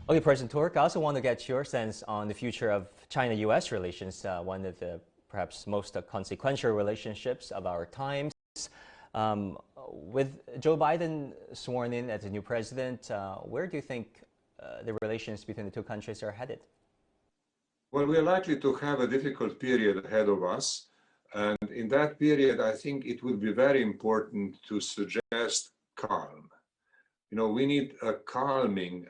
Okay, President Turk, I also want to get your sense on the future of China-U.S. relations, one of the perhaps most consequential relationships of our times. With Joe Biden sworn in as the new president, where do you think the relations between the two countries are headed? Well, we are likely to have a difficult period ahead of us. And in that period, I think it would be very important to suggest calm. You know, we need a calming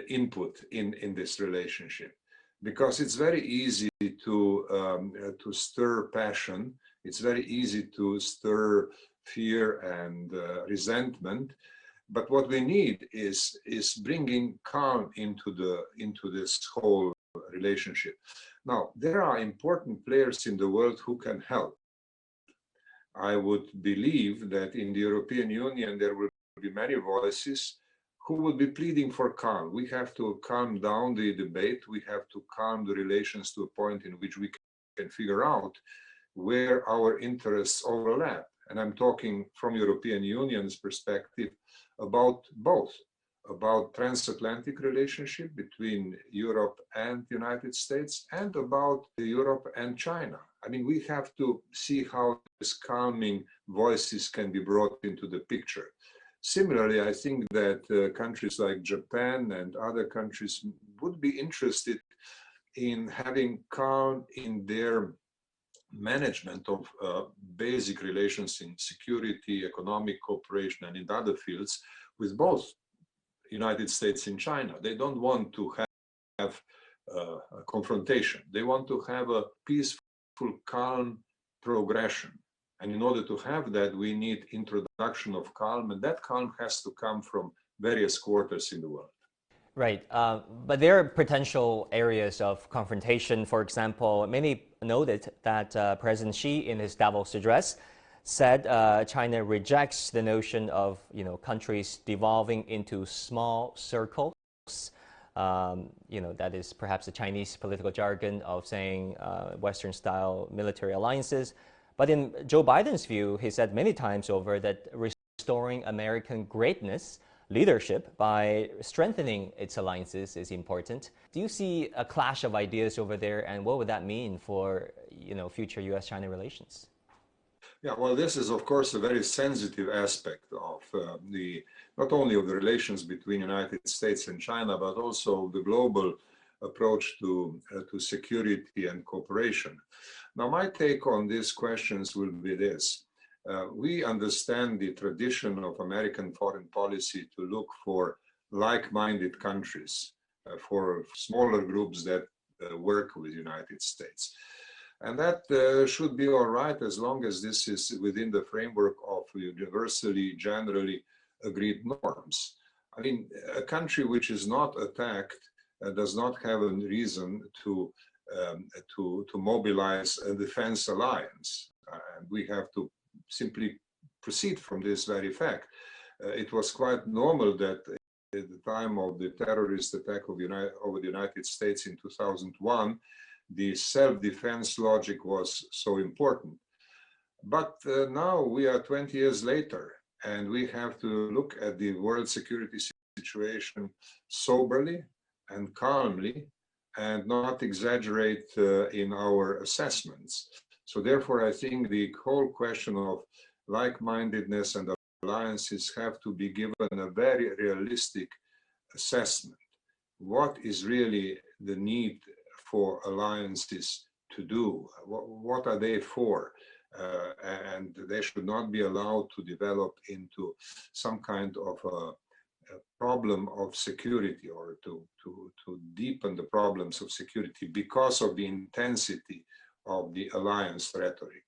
input in this relationship, because it's very easy to stir passion. It's very easy to stir fear and resentment. But what we need is bringing calm into this whole relationship. Now, there are important players in the world who can help. I would believe that in the European Union there will be many voices who will be pleading for calm. We have to calm down the debate. We have to calm the relations to a point in which we can figure out where our interests overlap. And I'm talking from European Union's perspective about both, about transatlantic relationship between Europe and the United States, and about Europe and China. I mean, we have to see how these calming voices can be brought into the picture. Similarly, I think that countries like Japan and other countries would be interested in having calm in their management of basic relations in security, economic cooperation, and in other fields with both United States and China. They don't want to have a confrontation. They want to have a peaceful, calm progression. And in order to have that, we need introduction of calm, and that calm has to come from various quarters in the world. Right, but there are potential areas of confrontation. For example, many noted that President Xi, in his Davos address, said China rejects the notion of countries devolving into small circles. That is perhaps the Chinese political jargon of saying Western-style military alliances. But in Joe Biden's view, he said many times over that restoring American greatness, leadership, by strengthening its alliances is important. Do you see a clash of ideas over there, and what would that mean for future U.S.-China relations? Yeah, well, this is, of course, a very sensitive aspect of not only of the relations between the United States and China, but also the global approach to security and cooperation. Now, my take on these questions will be this. We understand the tradition of American foreign policy to look for like-minded countries, for smaller groups that work with the United States. And that should be all right as long as this is within the framework of universally, generally agreed norms. I mean, a country which is not attacked does not have a reason to mobilize a defense alliance. And we have to simply proceed from this very fact. It was quite normal that at the time of the terrorist attack over the United States in 2001, the self-defense logic was so important. But now we are 20 years later, and we have to look at the world security situation soberly and calmly, and not exaggerate in our assessments. So therefore, I think the whole question of like-mindedness and alliances have to be given a very realistic assessment. What is really the need for alliances to do? What are they for? And they should not be allowed to develop into some kind of a problem of security, or to deepen the problems of security because of the intensity of the alliance rhetoric.